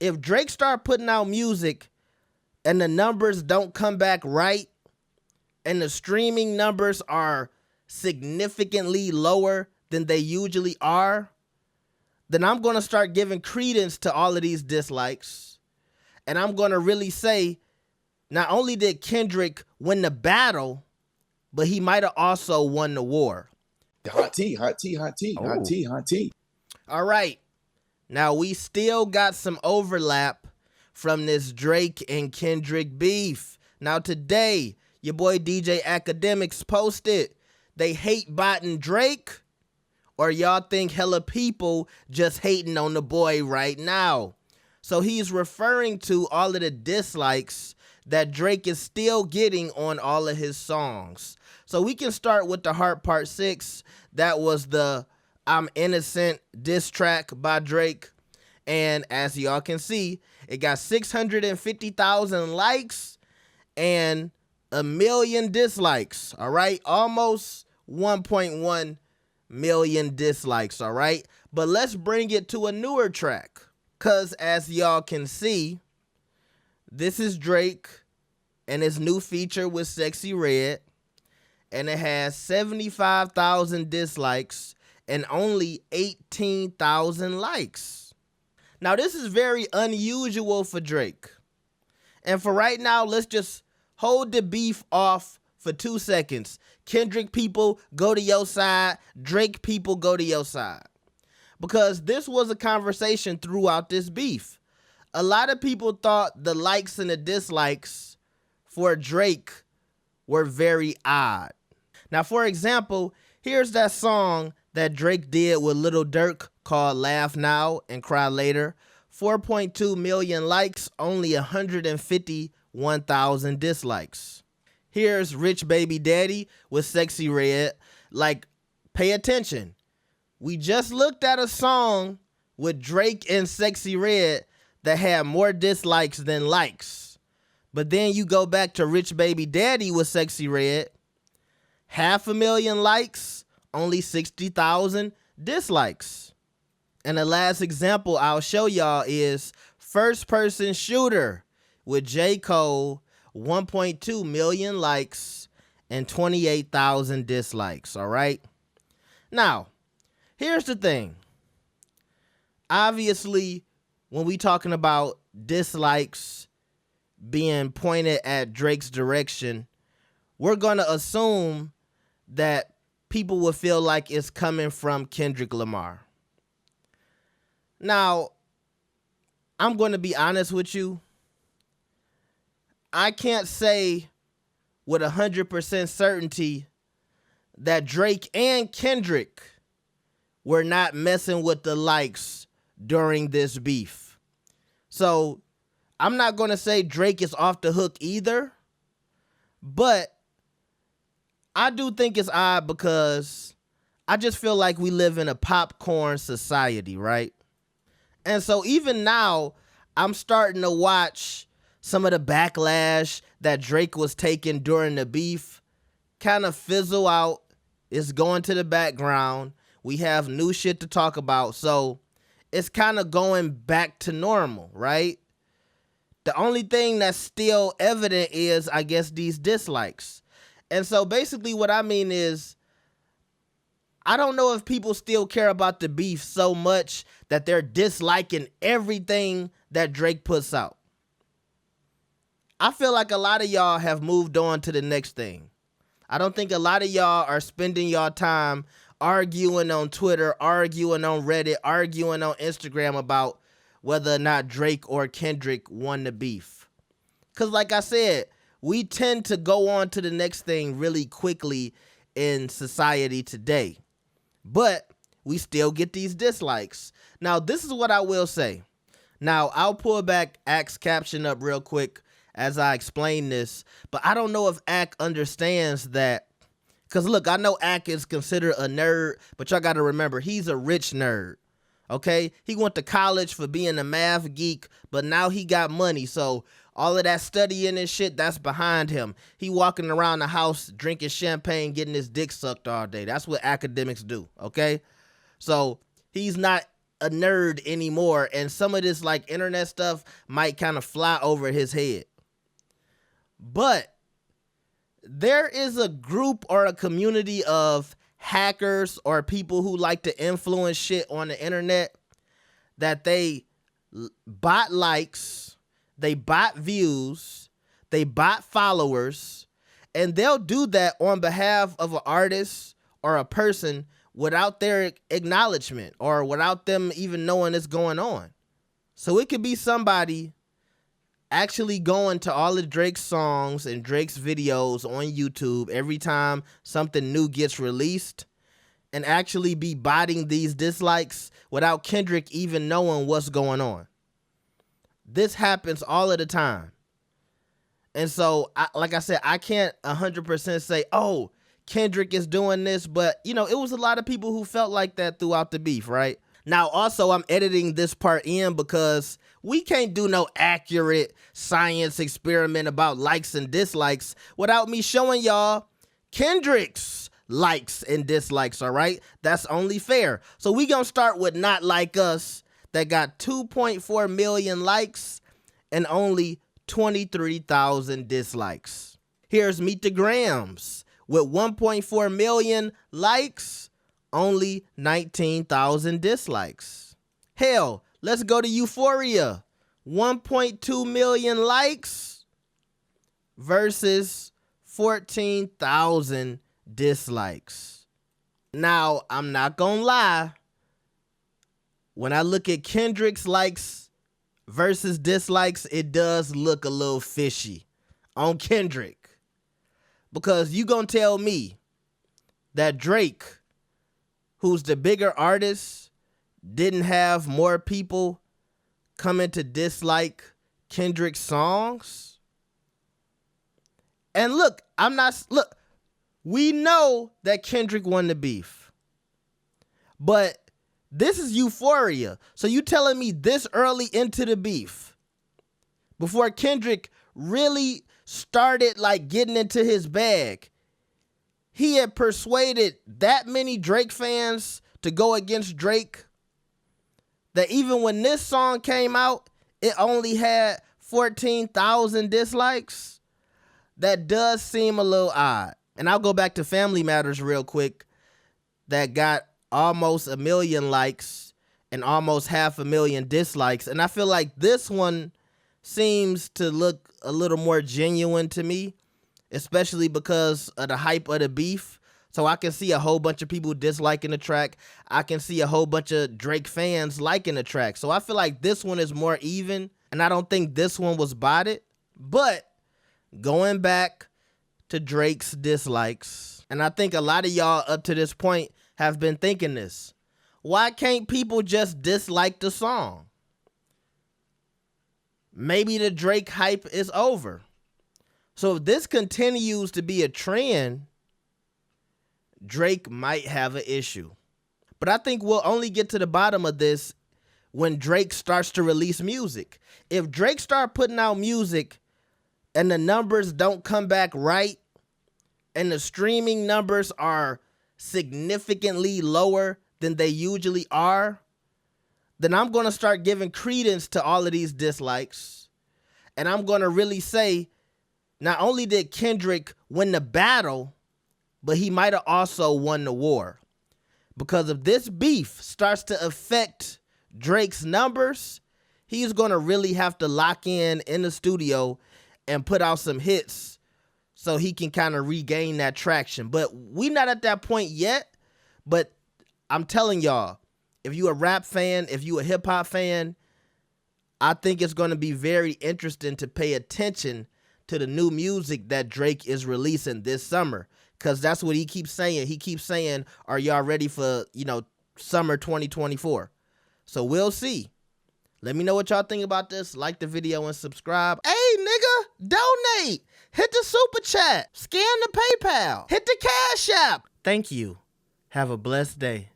if Drake start putting out music and the numbers don't come back right, and the streaming numbers are significantly lower than they usually are, then I'm going to start giving credence to all of these dislikes. And I'm going to really say, not only did Kendrick win the battle, but he might have also won the war. Hot tea, hot tea, hot tea, hot tea, hot tea. All right. Now, we still got some overlap from this Drake and Kendrick beef. Now, today, your boy DJ Academics posted, they hate botting Drake, or y'all think hella people just hating on the boy right now. So he's referring to all of the dislikes that Drake is still getting on all of his songs. So we can start with the Heart Part 6. That was the I'm Innocent diss track by Drake. And as y'all can see, it got 650,000 likes and 1 million dislikes, all right? Almost 1.1 million dislikes, all right? But let's bring it to a newer track, because as y'all can see, this is Drake and his new feature with Sexy Red, and it has 75,000 dislikes and only 18,000 likes. Now, this is very unusual for Drake. And for right now, let's just hold the beef off for 2 seconds. Kendrick people, go to your side. Drake people, go to your side. Because this was a conversation throughout this beef. A lot of people thought the likes and the dislikes for Drake were very odd. Now, for example, here's that song that Drake did with Lil Durk called Laugh Now and Cry Later. 4.2 million likes, only 151,000 dislikes. Here's Rich Baby Daddy with Sexy Red. Like, pay attention. We just looked at a song with Drake and Sexy Red that had more dislikes than likes. But then you go back to Rich Baby Daddy with Sexy Red. 500,000 likes, only 60,000 dislikes. And the last example I'll show y'all is First Person Shooter with J. Cole, 1.2 million likes and 28,000 dislikes, all right? Now, here's the thing. Obviously, when we talking about dislikes being pointed at Drake's direction, we're going to assume that people will feel like it's coming from Kendrick Lamar. Now, I'm going to be honest with you. I can't say with 100% certainty that Drake and Kendrick were not messing with the likes during this beef. So I'm not going to say Drake is off the hook either, but I do think it's odd because I just feel like we live in a popcorn society, right? And so even now, I'm starting to watch some of the backlash that Drake was taking during the beef kind of fizzle out. It's going to the background. We have new shit to talk about. So it's kind of going back to normal, right? The only thing that's still evident is, I guess, these dislikes. And so basically what I mean is, I don't know if people still care about the beef so much that they're disliking everything that Drake puts out. I feel like a lot of y'all have moved on to the next thing. I don't think a lot of y'all are spending y'all time arguing on Twitter, arguing on Reddit, arguing on Instagram about whether or not Drake or Kendrick won the beef. Because like I said, we tend to go on to the next thing really quickly in society today. But we still get these dislikes. Now, this is what I will say. Now, I'll pull back Ack's caption up real quick as I explain this. But I don't know if Ack understands that. Because, look, I know Ack is considered a nerd, but y'all got to remember, he's a rich nerd. Okay? He went to college for being a math geek, but now he got money. So all of that studying and shit, that's behind him. He walking around the house drinking champagne, getting his dick sucked all day. That's what academics do, okay? So he's not a nerd anymore, and some of this like internet stuff might kind of fly over his head. But there is a group or a community of hackers or people who like to influence shit on the internet that they bot likes, they bot views, they bot followers, and they'll do that on behalf of an artist or a person without their acknowledgement or without them even knowing it's going on. So it could be somebody actually going to all of Drake's songs and Drake's videos on YouTube every time something new gets released and actually be botting these dislikes without Kendrick even knowing what's going on. This happens all of the time. And so, like I said, I can't 100% say, oh, Kendrick is doing this, but, you know, it was a lot of people who felt like that throughout the beef, right? Now, also, I'm editing this part in because we can't do no accurate science experiment about likes and dislikes without me showing y'all Kendrick's likes and dislikes, all right? That's only fair. So we gonna start with Not Like Us that got 2.4 million likes and only 23,000 dislikes. Here's Meet the Grams with 1.4 million likes, only 19,000 dislikes. Hell, let's go to Euphoria. 1.2 million likes versus 14,000 dislikes. Now, I'm not gonna lie. When I look at Kendrick's likes versus dislikes, it does look a little fishy on Kendrick. Because you gonna tell me that Drake, who's the bigger artist, didn't have more people coming to dislike Kendrick's songs? And look, we know that Kendrick won the beef. But this is Euphoria. So you telling me this early into the beef, before Kendrick really started like getting into his bag, he had persuaded that many Drake fans to go against Drake, that even when this song came out, it only had 14,000 dislikes? That does seem a little odd. And I'll go back to Family Matters real quick, that got almost 1 million likes and almost 500,000 dislikes. And I feel like this one seems to look a little more genuine to me, especially because of the hype of the beef. So I can see a whole bunch of people disliking the track. I can see a whole bunch of Drake fans liking the track. So I feel like this one is more even, and I don't think this one was botted. But going back to Drake's dislikes, and I think a lot of y'all up to this point have been thinking this: why can't people just dislike the song? Maybe the Drake hype is over. So if this continues to be a trend, Drake might have an issue. But I think we'll only get to the bottom of this when Drake starts to release music. If Drake start putting out music and the numbers don't come back right, and the streaming numbers are significantly lower than they usually are, then I'm going to start giving credence to all of these dislikes. And I'm going to really say, not only did Kendrick win the battle, but he might have also won the war. Because if this beef starts to affect Drake's numbers, he's going to really have to lock in the studio and put out some hits so he can kind of regain that traction. But we not at that point yet. But I'm telling y'all, if you a rap fan, if you a hip hop fan, I think it's going to be very interesting to pay attention to the new music that Drake is releasing this summer. Because that's what he keeps saying. He keeps saying, are y'all ready for, summer 2024? So we'll see. Let me know what y'all think about this. Like the video and subscribe. Hey, nigga, donate. Hit the super chat. Scan the PayPal. Hit the Cash App. Thank you. Have a blessed day.